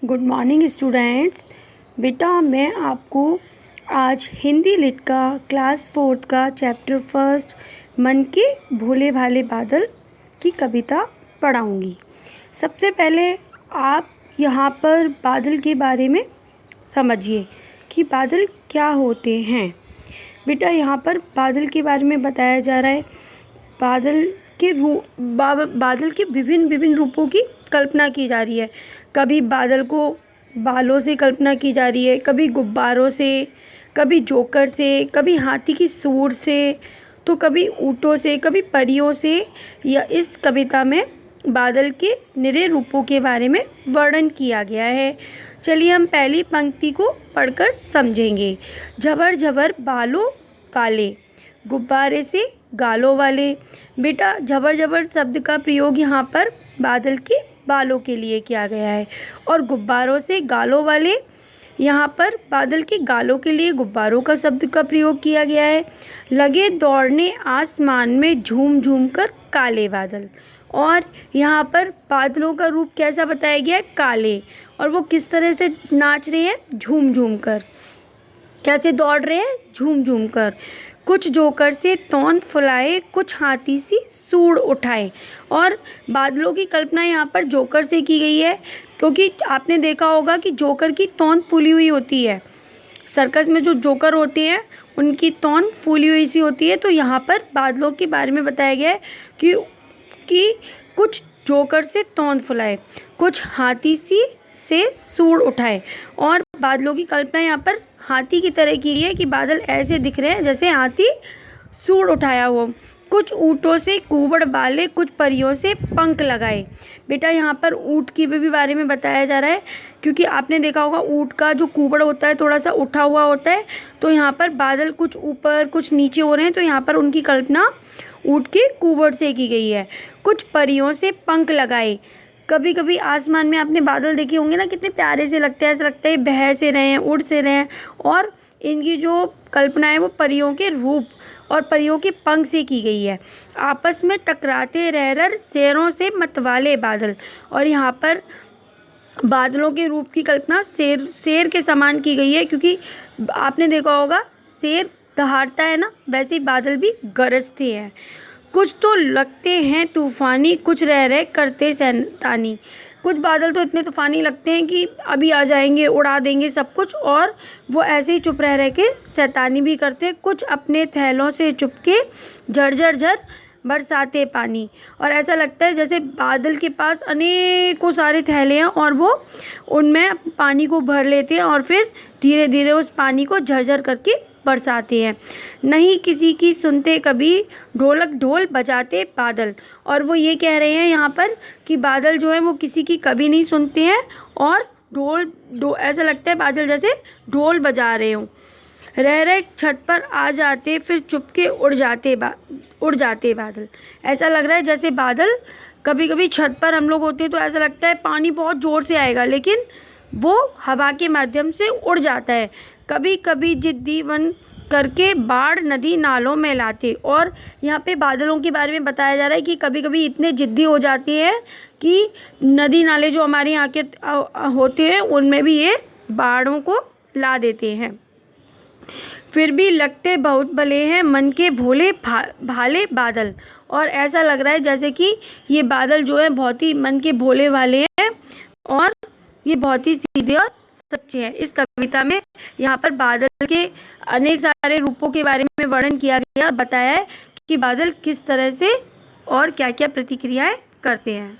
Good morning students. बेटा मैं आपको आज हिंदी लिट का क्लास 4 का चैप्टर फर्स्ट मन के भोले भाले बादल की कविता पढ़ाऊंगी। सबसे पहले आप यहाँ पर बादल के बारे में समझिए कि बादल क्या होते हैं। बेटा यहाँ पर बादल के बारे में बताया जा रहा है। बादल के विभिन्न रूपों की कल्पना की जा रही है। कभी बादल को बालों से कल्पना की जा रही है, कभी गुब्बारों से, कभी जोकर से, कभी हाथी की सूंड से, तो कभी ऊँटों से, कभी परियों से। या इस कविता में बादल के निरे रूपों के बारे में वर्णन किया गया है। चलिए हम पहली पंक्ति को पढ़कर समझेंगे। झबर झबर बालों वाले, गुब्बारे से गालों वाले। बेटा झबर झबर शब्द का प्रयोग यहाँ पर बादल के बालों के लिए किया गया है और गुब्बारों से गालों वाले, यहाँ पर बादल के गालों के लिए गुब्बारों का शब्द का प्रयोग किया गया है। लगे दौड़ने आसमान में झूम झूम कर काले बादल, और यहाँ पर बादलों का रूप कैसा बताया गया है? काले। और वो किस तरह से नाच रहे हैं? झूम झूम कर। कैसे दौड़ रहे हैं? झूम झूम कर। कुछ जोकर से तौंद फुलाए, कुछ हाथी सी सूंड उठाए। और बादलों की कल्पना यहाँ पर जोकर से की गई है, क्योंकि आपने देखा होगा कि जोकर की तौंद फूली हुई होती है। सर्कस में जो जोकर होते हैं उनकी तौंद फूली हुई सी होती है। तो यहाँ पर बादलों के बारे में बताया गया है कि कुछ जोकर से तौंद फुलाए, कुछ हाथी सी से सूंड उठाए। और बादलों की कल्पना यहाँ पर हाथी की तरह की है कि बादल ऐसे दिख रहे हैं जैसे हाथी सूंड उठाया हो। कुछ ऊँटों से कुबड़ बाले, कुछ परियों से पंख लगाए। बेटा यहाँ पर ऊँट की भी बारे में बताया जा रहा है, क्योंकि आपने देखा होगा ऊँट का जो कुबड़ होता है थोड़ा सा उठा हुआ होता है। तो यहाँ पर बादल कुछ ऊपर कुछ नीचे हो रहे हैं, तो यहाँ पर उनकी कल्पना ऊँट के कुबड़ से की गई है। कुछ परियों से पंख लगाए। कभी कभी आसमान में आपने बादल देखे होंगे ना, कितने प्यारे से लगते हैं, ऐसा लगता है बह से रहे हैं, उड़ से रहे हैं। और इनकी जो कल्पना है वो परियों के रूप और परियों के पंख से की गई है। आपस में टकराते रह शेरों से मतवाले बादल। और यहाँ पर बादलों के रूप की कल्पना शेर के समान की गई है, क्योंकि आपने देखा होगा शेर दहाड़ता है ना, वैसे ही बादल भी गरजते हैं। कुछ तो लगते हैं तूफ़ानी, कुछ रह करते शैतानी। कुछ बादल तो इतने तूफ़ानी लगते हैं कि अभी आ जाएंगे, उड़ा देंगे सब कुछ, और वो ऐसे ही चुप रह के शैतानी भी करते हैं। कुछ अपने थैलों से चुपके झरझर झर बरसाते पानी। और ऐसा लगता है जैसे बादल के पास अनेकों सारे थैले हैं और वो उनमें पानी को भर लेते हैं और फिर धीरे धीरे उस पानी को झरझर करके बरसाते हैं। नहीं किसी की सुनते कभी, ढोलक ढोल बजाते बादल। और वो ये कह रहे हैं यहाँ पर कि बादल जो है वो किसी की कभी नहीं सुनते हैं, और ऐसा लगता है बादल जैसे ढोल बजा रहे हों। रह छत पर आ जाते, फिर चुपके उड़ जाते बादल। ऐसा लग रहा है जैसे बादल, कभी कभी छत पर हम लोग होते हैं तो ऐसा लगता है पानी बहुत ज़ोर से आएगा, लेकिन वो हवा के माध्यम से उड़ जाता है। कभी कभी जिद्दी वन करके बाढ़ नदी नालों में लाते। और यहाँ पे बादलों के बारे में बताया जा रहा है कि कभी कभी इतने जिद्दी हो जाती है कि नदी नाले जो हमारे यहाँ के होते हैं उनमें भी ये बाढ़ों को ला देते हैं। फिर भी लगते बहुत भले हैं मन के भोले भाले बादल। और ऐसा लग रहा है जैसे कि ये बादल जो है बहुत ही मन के भोले भाले हैं और ये बहुत ही सीधे और सच्चे हैं। इस कविता में यहाँ पर बादल के अनेक सारे रूपों के बारे में वर्णन किया गया और बताया है कि बादल किस तरह से और क्या क्या प्रतिक्रियाएं करते हैं।